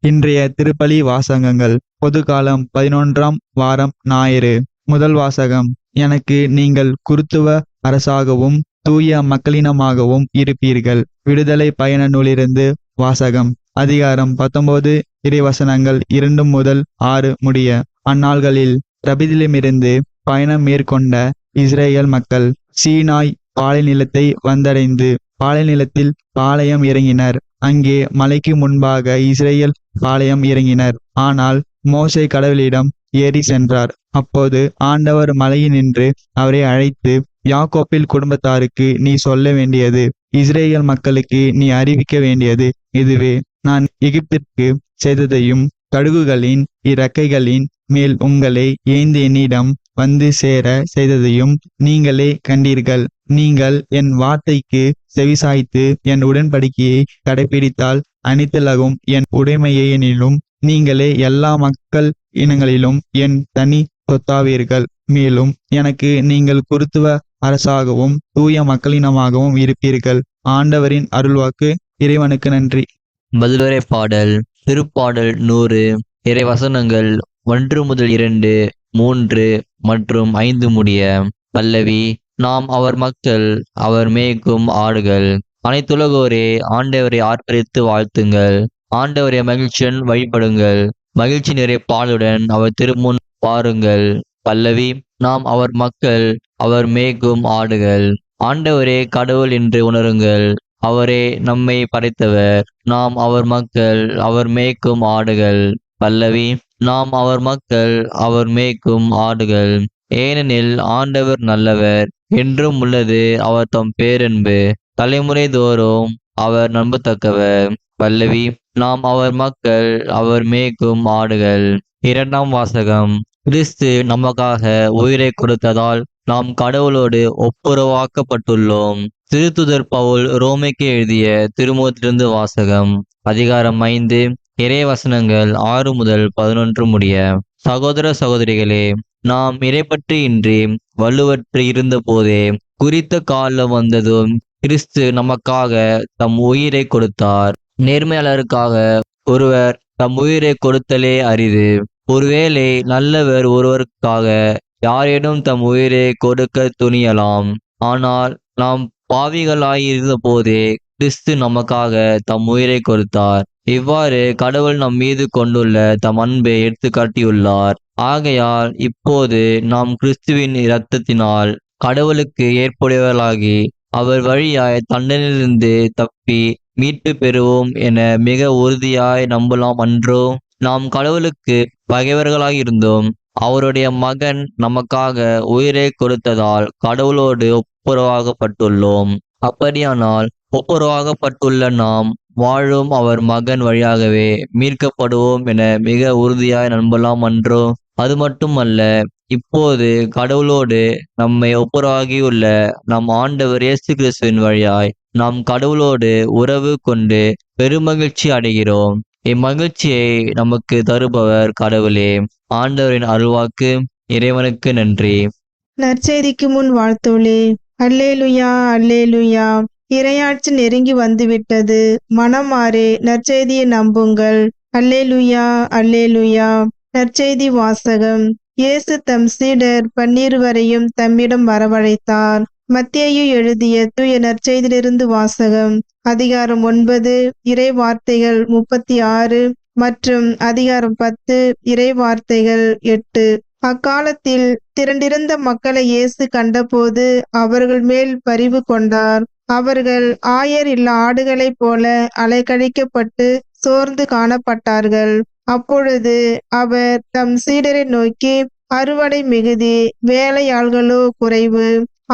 இன்றைய திருப்பலி வாசகங்கள். பொதுக்காலம் 11ஆம் வாரம் ஞாயிறு. முதல் வாசகம். எனக்கு நீங்கள் குருத்துவ அரசாகவும் தூய மக்களினமாகவும் இருப்பீர்கள். விடுதலை பயண நூலிலிருந்து வாசகம். அதிகாரம் 19 இறைவசனங்கள் 2 முதல் 6 முடிய. அந்நாள்களில் ரபிதிலுமிருந்து பயணம் மேற்கொண்ட இஸ்ரேல் மக்கள் சீனாய் பாலைநிலத்தை வந்தடைந்து பாலைநிலத்தில் பாளையம் இறங்கினர். அங்கே மலைக்கு முன்பாக இஸ்ரேல் பாளையம் இறங்கினர். ஆனால் மோசே கடவுளிடம் ஏறி சென்றார். அப்போது ஆண்டவர் மலையினின்று அவரை அழைத்து, யாக்கோப்பில் குடும்பத்தாருக்கு நீ சொல்ல வேண்டியது, இஸ்ரேல் மக்களுக்கு நீ அறிவிக்க வேண்டியது இதுவே. நான் எகிப்திற்கு செய்ததையும் கழுகுகளின் இறக்கைகளின் மேல் உங்களை ஏந்தி என்னிடம் வந்து சேர செய்ததையும் நீங்களே கண்டீர்கள். நீங்கள் என் வார்த்தைக்கு செவிசாய்த்து என் உடன்படிக்கையை கடைபிடித்தால் அனைத்துலகும் என் உடைமையெனிலும் நீங்களே எல்லா மக்கள் இனங்களிலும் என் தனி சொத்தாவீர்கள். மேலும் எனக்கு நீங்கள் குருத்துவ அரசாகவும் தூய மக்களினமாகவும் இருப்பீர்கள். ஆண்டவரின் அருள்வாக்கு. இறைவனுக்கு நன்றி. பதிலுரை பாடல். திருப்பாடல் 100. இறைவசனங்கள் 1 முதல் 2, 3 மற்றும் 5 முடிய. பல்லவி. நாம் அவர் மக்கள், அவர் மேய்க்கும் ஆடுகள். அனைத்துலகோரே ஆண்டவரை ஆர்ப்பரித்து வாழ்த்துங்கள். ஆண்டவரை மகிழ்ச்சியுடன் வழிபடுங்கள். மகிழ்ச்சி நிறை பாலுடன் அவர் திருமுன் பாருங்கள். பல்லவி. நாம் அவர் மக்கள், அவர் மேய்க்கும் ஆடுகள். ஆண்டவரே கடவுள் என்று உணருங்கள். அவரே நம்மை படைத்தவர். நாம் அவர் மக்கள், அவர் மேய்க்கும் ஆடுகள். பல்லவி. நாம் அவர் மக்கள், அவர் மேய்க்கும் ஆடுகள். ஏனெனில் ஆண்டவர் நல்லவர், என்றும் உள்ளது அவர் தம் பேரன்பு. தலைமுறை தோறும் அவர் நம்பத்தக்கவர். பல்லவி. நாம் அவர் மக்கள், அவர் மேய்க்கும் ஆடுகள். 2ஆம் வாசகம். கிறிஸ்து நமக்காக உயிரை கொடுத்ததால் நாம் கடவுளோடு ஒப்புரவாக்கப்பட்டுள்ளோம். திருத்துதர் பவுல் ரோமைக்கு எழுதிய திருமுகத்திலிருந்து வாசகம். அதிகாரம் 5 இறைவசனங்கள் 6 முதல் 11 முடிய. சகோதர சகோதரிகளே, நாம் இறைப்பற்று இன்றி வலுவற்று இருந்த போதே குறித்த காலம் வந்ததும் கிறிஸ்து நமக்காக தம் உயிரை கொடுத்தார். நேர்மையாளருக்காக ஒருவர் தம் உயிரை கொடுத்தலே அரிது. ஒருவேளை நல்லவர் ஒருவருக்காக யாரேனும் தம் உயிரை கொடுக்க துணியலாம். ஆனால் நாம் பாவிகளாயிருந்த போதே கிறிஸ்து நமக்காக தம் உயிரை கொடுத்தார். இவ்வாறு கடவுள் நம் மீது கொண்டுள்ள தம் அன்பை எடுத்து காட்டியுள்ளார். ஆகையால் இப்போது நாம் கிறிஸ்துவின் இரத்தத்தினால் கடவுளுக்கு ஏற்புடையவர்களாகி அவர் வழியாய் தண்டனையிலிருந்து தப்பி மீட்பு பெறுவோம் என மிக உறுதியாய் நம்பலாம் அன்றோ? நாம் கடவுளுக்கு பகைவர்களாயிருந்தோம். அவருடைய மகன் நமக்காக உயிரை கொடுத்ததால் கடவுளோடு ஒப்புரவாகப்பட்டுள்ளோம். அப்படியானால் ஒப்புரவாகப்பட்டுள்ள நாம் வாழும் அவர் மகன் வழியாகவே மீட்கப்படுவோம் என மிக உறுதியாய் நம்பலாம் அன்றோ? அது மட்டுமல்ல, இப்போது கடவுளோடு நம்மை ஒப்புரவாகியுள்ள நம் ஆண்டவர் இயேசு கிறிஸ்துவின் வழியாய் நாம் கடவுளோடு உறவு கொண்டு பெருமகிழ்ச்சி அடைகிறோம். இம்மகிழ்ச்சியை நமக்கு தருபவர் கடவுளே. ஆண்டவரின் அருள்வாக்கு. இறைவனுக்கு நன்றி. நற்செய்திக்கு முன் வாழ்த்தோலே. அல்லேலுயா, அல்லேலுயா. இறையாட்சி நெருங்கி வந்துவிட்டது. மனமாறே நற்செய்தியை நம்புங்கள். அல்லேலுயா, அல்லேலுயா. நற்செய்தி வாசகம். இயேசு தம் சீடர் 12 தம்மிடம் வரவழைத்தார். மத்தேயு எழுதிய தூய நற்செய்தியிலிருந்து வாசகம். அதிகாரம் 9 இறை வார்த்தைகள் 36 மற்றும் அதிகாரம் 10 இறை வார்த்தைகள் 8. அக்காலத்தில் திரண்டிருந்த மக்களை இயேசு கண்டபோது அவர்கள் மேல் பரிவு கொண்டார். அவர்கள் ஆயர் இல்ல ஆடுகளைப் போல அலைக்கழிக்கப்பட்டு சோர்ந்து காணப்பட்டார்கள். அப்பொழுது அவர் தம் சீடரை நோக்கி, அறுவடை மிகுதி, வேலையாள்களோ குறைவு.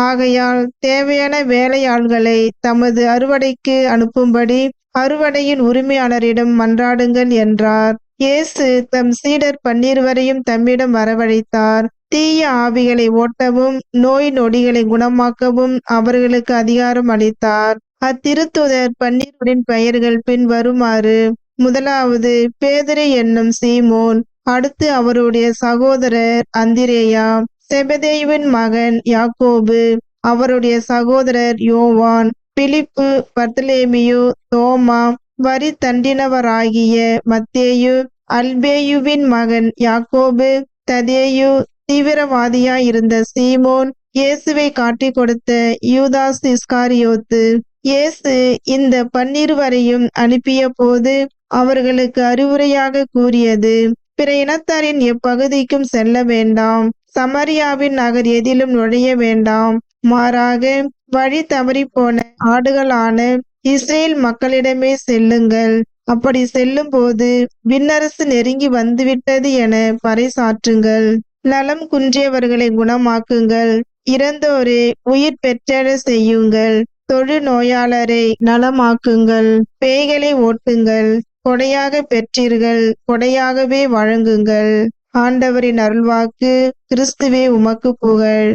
ஆகையால் தேவையான வேலையாள்களை தமது அறுவடைக்கு அனுப்பும்படி அறுவடையின் உரிமையாளரிடம் மன்றாடுங்கள் என்றார். இயேசு தம் சீடர் 12 தம்மிடம் வரவழைத்தார். தீய ஆவிகளை ஓட்டவும் நோய் நொடிகளை குணமாக்கவும் அவர்களுக்கு அதிகாரம் அளித்தார். அத்திருத்துதர் 12 பெயர்கள் பின் வருமாறு. முதலாவது பேதுரு என்னும் சீமோன். அடுத்து அவருடைய சகோதரர் அந்திரேயா, செபதேயுவின் மகன் யாக்கோபு, அவருடைய சகோதரர் யோவான், பிலிப்பு, பர்தலேமியு, தோமா, வரி தண்டினவராகிய மத்தேயு, அல்பேயுவின் மகன் யாக்கோபு, ததேயு, தீவிரவாதியாயிருந்த சீமோன், இயேசுவை காட்டிக் கொடுத்த யூதாஸ் இஸ்காரியோத்து. இயேசு இந்த 12 அனுப்பிய போது அவர்களுக்கு அறிவுரையாக கூறியது, பிற இனத்தாரின் எப்பகுதிக்கும் செல்ல வேண்டாம், சமரியாவின் நகர் எதிலும் நுழைய வேண்டாம், மாறாக வழி தவறிப்போன ஆடுகளான இஸ்ரேல் மக்களிடமே செல்லுங்கள். அப்படி செல்லும் போது விண்ணரசு நெருங்கி வந்துவிட்டது என பறைசாற்றுங்கள். நலம் குன்றியவர்களை குணமாக்குங்கள், இறந்தோரை உயிர் பெற்றெழ செய்யுங்கள், தொழு நோயாளரை நலமாக்குங்கள், பேய்களை ஓட்டுங்கள், கொடையாக பெற்றீர்கள், கொடையாகவே வழங்குங்கள். ஆண்டவரின் அருள்வாக்கு. கிறிஸ்துவே உமக்கு புகழ்.